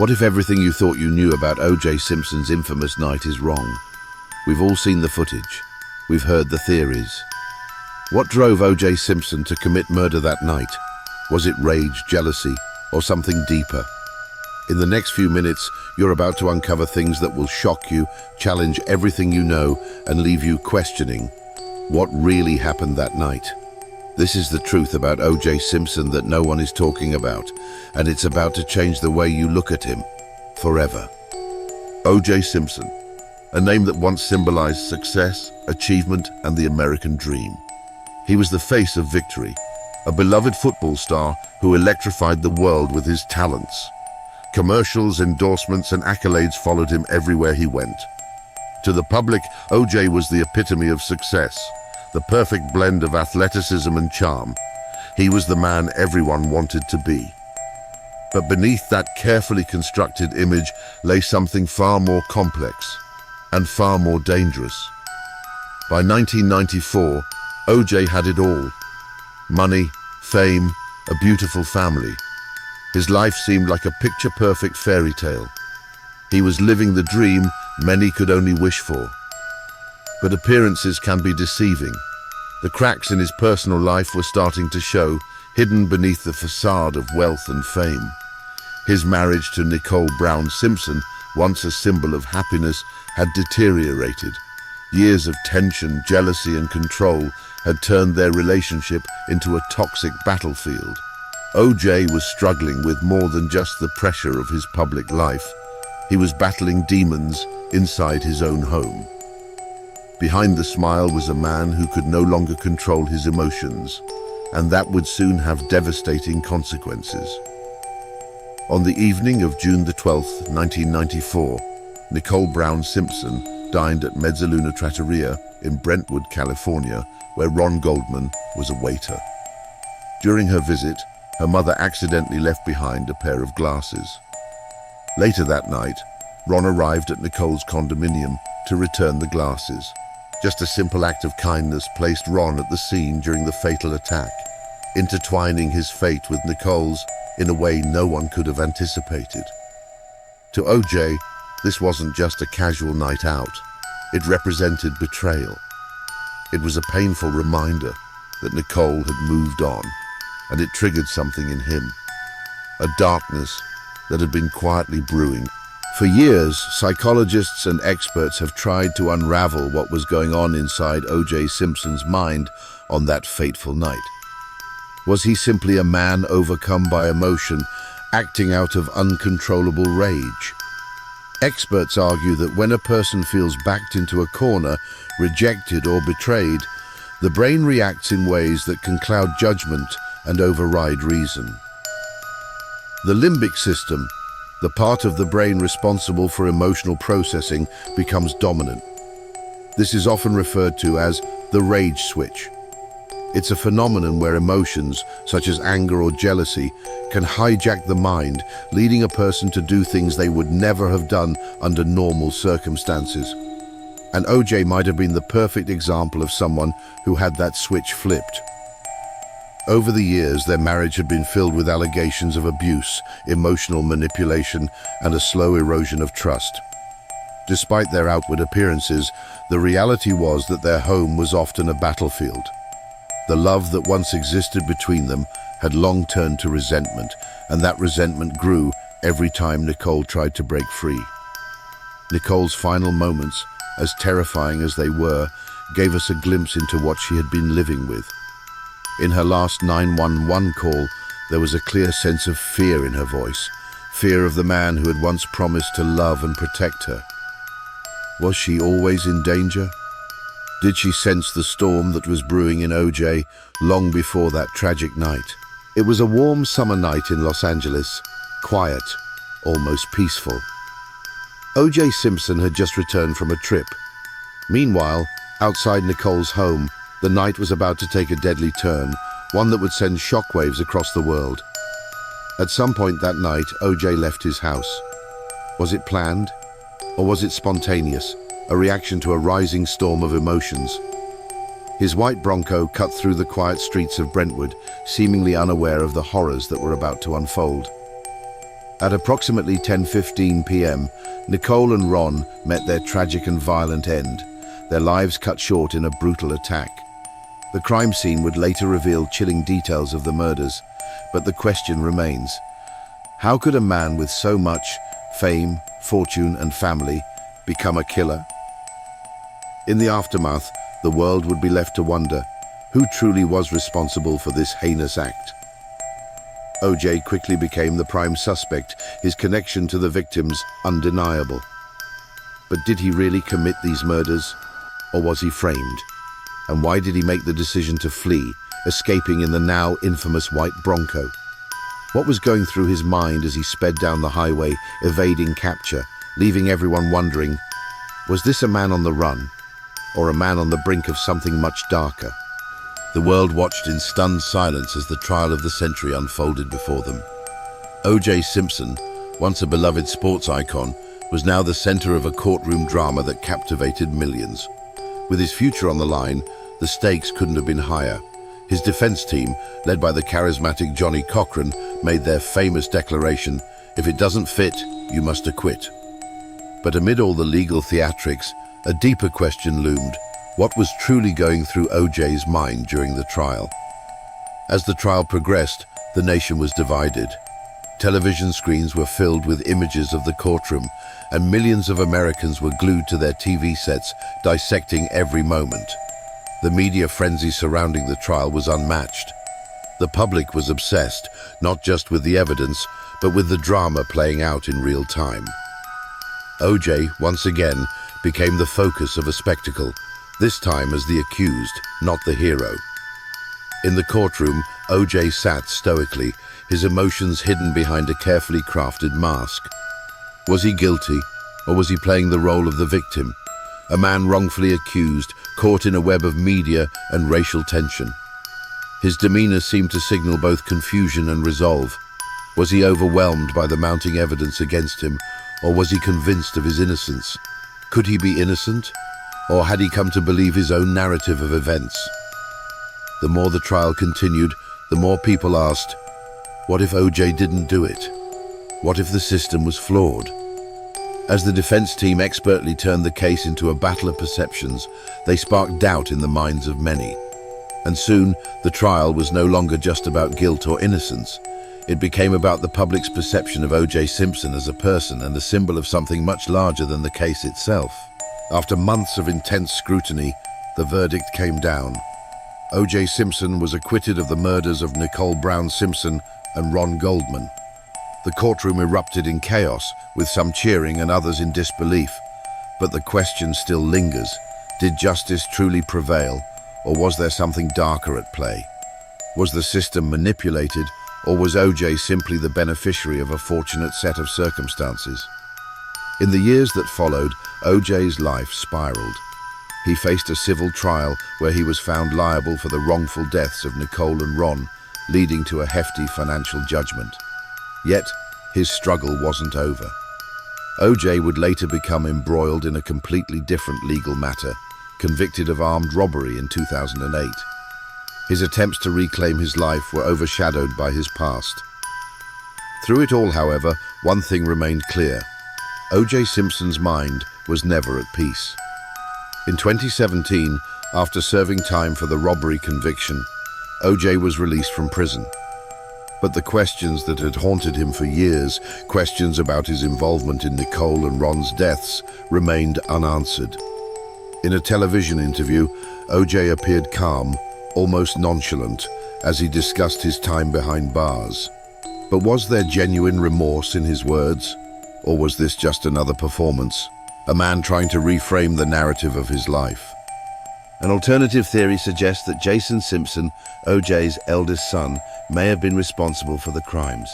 What if everything you thought you knew about O.J. Simpson's infamous night is wrong? We've all seen the footage. We've heard the theories. What drove O.J. Simpson to commit murder that night? Was it rage, jealousy, or something deeper? In the next few minutes, you're about to uncover things that will shock you, challenge everything you know, and leave you questioning what really happened that night. This is the truth about O.J. Simpson that no one is talking about, and it's about to change the way you look at him forever. O.J. Simpson, a name that once symbolized success, achievement, and the American dream. He was the face of victory, a beloved football star who electrified the world with his talents. Commercials, endorsements, and accolades followed him everywhere he went. To the public, O.J. was the epitome of success, the perfect blend of athleticism and charm. He was the man everyone wanted to be. But beneath that carefully constructed image lay something far more complex and far more dangerous. By 1994, O.J. had it all: money, fame, a beautiful family. His life seemed like a picture-perfect fairy tale. He was living the dream many could only wish for. But appearances can be deceiving. The cracks in his personal life were starting to show, hidden beneath the facade of wealth and fame. His marriage to Nicole Simpson, once a symbol of happiness, had deteriorated. Years of tension, jealousy, and control had turned their relationship into a toxic battlefield. O.J. was struggling with more than just the pressure of his public life. He was battling demons inside his own home. Behind the smile was a man who could no longer control his emotions, and that would soon have devastating consequences. On the evening of June the 12th, 1994, Nicole Simpson dined at Mezzaluna Trattoria in Brentwood, California, where Ron Goldman was a waiter. During her visit, her mother accidentally left behind a pair of glasses. Later that night, Ron arrived at Nicole's condominium to return the glasses. Just a simple act of kindness placed Ron at the scene during the fatal attack, intertwining his fate with Nicole's in a way no one could have anticipated. To O.J., this wasn't just a casual night out. It represented betrayal. It was a painful reminder that Nicole had moved on, and it triggered something in him, a darkness that had been quietly brewing. For years, psychologists and experts have tried to unravel what was going on inside O.J. Simpson's mind on that fateful night. Was he simply a man overcome by emotion, acting out of uncontrollable rage? Experts argue that when a person feels backed into a corner, rejected or betrayed, the brain reacts in ways that can cloud judgment and override reason. The limbic system, the part of the brain responsible for emotional processing, becomes dominant. This is often referred to as the rage switch. It's a phenomenon where emotions, such as anger or jealousy, can hijack the mind, leading a person to do things they would never have done under normal circumstances. And O.J. might have been the perfect example of someone who had that switch flipped. Over the years, their marriage had been filled with allegations of abuse, emotional manipulation, and a slow erosion of trust. Despite their outward appearances, the reality was that their home was often a battlefield. The love that once existed between them had long turned to resentment, and that resentment grew every time Nicole tried to break free. Nicole's final moments, as terrifying as they were, gave us a glimpse into what she had been living with. In her last 911 call, there was a clear sense of fear in her voice, fear of the man who had once promised to love and protect her. Was she always in danger? Did she sense the storm that was brewing in O.J. long before that tragic night? It was a warm summer night in Los Angeles, quiet, almost peaceful. O.J. Simpson had just returned from a trip. Meanwhile, outside Nicole's home, the night was about to take a deadly turn, one that would send shockwaves across the world. At some point that night, O.J. left his house. Was it planned? Or was it spontaneous, a reaction to a rising storm of emotions? His white Bronco cut through the quiet streets of Brentwood, seemingly unaware of the horrors that were about to unfold. At approximately 10:15 p.m., Nicole and Ron met their tragic and violent end, their lives cut short in a brutal attack. The crime scene would later reveal chilling details of the murders, but the question remains: how could a man with so much fame, fortune, and family become a killer? In the aftermath, the world would be left to wonder who truly was responsible for this heinous act. O.J. quickly became the prime suspect, his connection to the victims undeniable. But did he really commit these murders, or was he framed? And why did he make the decision to flee, escaping in the now infamous White Bronco? What was going through his mind as he sped down the highway, evading capture, leaving everyone wondering, was this a man on the run, or a man on the brink of something much darker? The world watched in stunned silence as the trial of the century unfolded before them. O.J. Simpson, once a beloved sports icon, was now the center of a courtroom drama that captivated millions. With his future on the line, the stakes couldn't have been higher. His defense team, led by the charismatic Johnny Cochran, made their famous declaration, "If it doesn't fit, you must acquit." But amid all the legal theatrics, a deeper question loomed. What was truly going through O.J.'s mind during the trial? As the trial progressed, the nation was divided. Television screens were filled with images of the courtroom, and millions of Americans were glued to their TV sets, dissecting every moment. The media frenzy surrounding the trial was unmatched. The public was obsessed, not just with the evidence, but with the drama playing out in real time. O.J., once again, became the focus of a spectacle, this time as the accused, not the hero. In the courtroom, O.J. sat stoically, his emotions hidden behind a carefully crafted mask. Was he guilty, or was he playing the role of the victim? A man wrongfully accused, caught in a web of media and racial tension. His demeanor seemed to signal both confusion and resolve. Was he overwhelmed by the mounting evidence against him, or was he convinced of his innocence? Could he be innocent? Or had he come to believe his own narrative of events? The more the trial continued, the more people asked, what if O.J. didn't do it? What if the system was flawed? As the defense team expertly turned the case into a battle of perceptions, they sparked doubt in the minds of many. And soon, the trial was no longer just about guilt or innocence. It became about the public's perception of O.J. Simpson as a person and a symbol of something much larger than the case itself. After months of intense scrutiny, the verdict came down. O.J. Simpson was acquitted of the murders of Nicole Brown Simpson and Ron Goldman. The courtroom erupted in chaos, with some cheering and others in disbelief. But the question still lingers. Did justice truly prevail, or was there something darker at play? Was the system manipulated, or was O.J. simply the beneficiary of a fortunate set of circumstances? In the years that followed, O.J.'s life spiraled. He faced a civil trial where he was found liable for the wrongful deaths of Nicole and Ron, leading to a hefty financial judgment. Yet, his struggle wasn't over. O.J. would later become embroiled in a completely different legal matter, convicted of armed robbery in 2008. His attempts to reclaim his life were overshadowed by his past. Through it all, however, one thing remained clear. O.J. Simpson's mind was never at peace. In 2017, after serving time for the robbery conviction, O.J. was released from prison. But the questions that had haunted him for years, questions about his involvement in Nicole and Ron's deaths, remained unanswered. In a television interview, O.J. appeared calm, almost nonchalant, as he discussed his time behind bars. But was there genuine remorse in his words? Or was this just another performance? A man trying to reframe the narrative of his life? An alternative theory suggests that Jason Simpson, O.J.'s eldest son, may have been responsible for the crimes.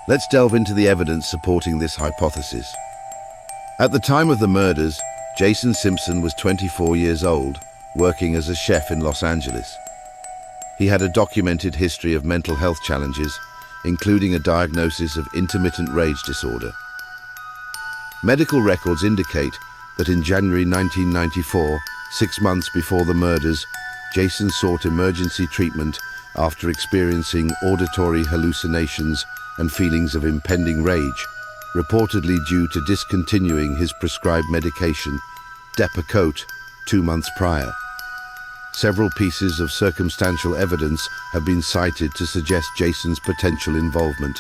Let's delve into the evidence supporting this hypothesis. At the time of the murders, Jason Simpson was 24 years old, working as a chef in Los Angeles. He had a documented history of mental health challenges, including a diagnosis of intermittent rage disorder. Medical records indicate that in January 1994, 6 months before the murders, Jason sought emergency treatment after experiencing auditory hallucinations and feelings of impending rage, reportedly due to discontinuing his prescribed medication, Depakote, 2 months prior. Several pieces of circumstantial evidence have been cited to suggest Jason's potential involvement.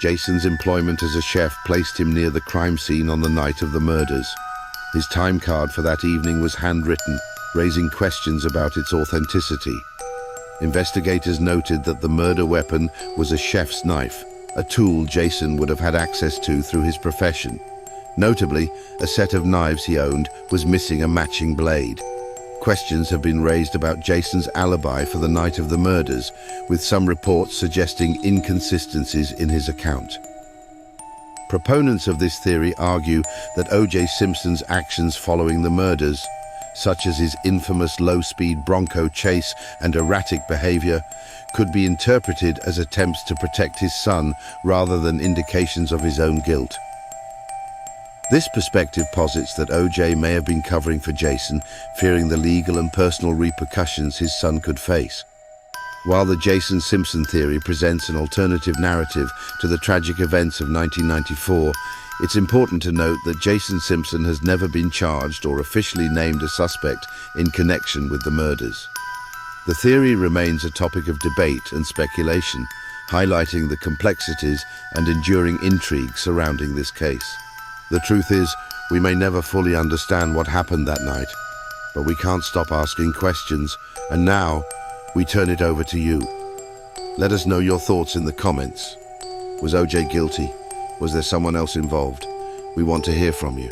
Jason's employment as a chef placed him near the crime scene on the night of the murders. His time card for that evening was handwritten, raising questions about its authenticity. Investigators noted that the murder weapon was a chef's knife, a tool Jason would have had access to through his profession. Notably, a set of knives he owned was missing a matching blade. Questions have been raised about Jason's alibi for the night of the murders, with some reports suggesting inconsistencies in his account. Proponents of this theory argue that O.J. Simpson's actions following the murders, such as his infamous low-speed Bronco chase and erratic behavior, could be interpreted as attempts to protect his son rather than indications of his own guilt. This perspective posits that O.J. may have been covering for Jason, fearing the legal and personal repercussions his son could face. While the Jason Simpson theory presents an alternative narrative to the tragic events of 1994, it's important to note that Jason Simpson has never been charged or officially named a suspect in connection with the murders. The theory remains a topic of debate and speculation, highlighting the complexities and enduring intrigue surrounding this case. The truth is, we may never fully understand what happened that night, but we can't stop asking questions, and now we turn it over to you. Let us know your thoughts in the comments. Was O.J. guilty? Was there someone else involved? We want to hear from you.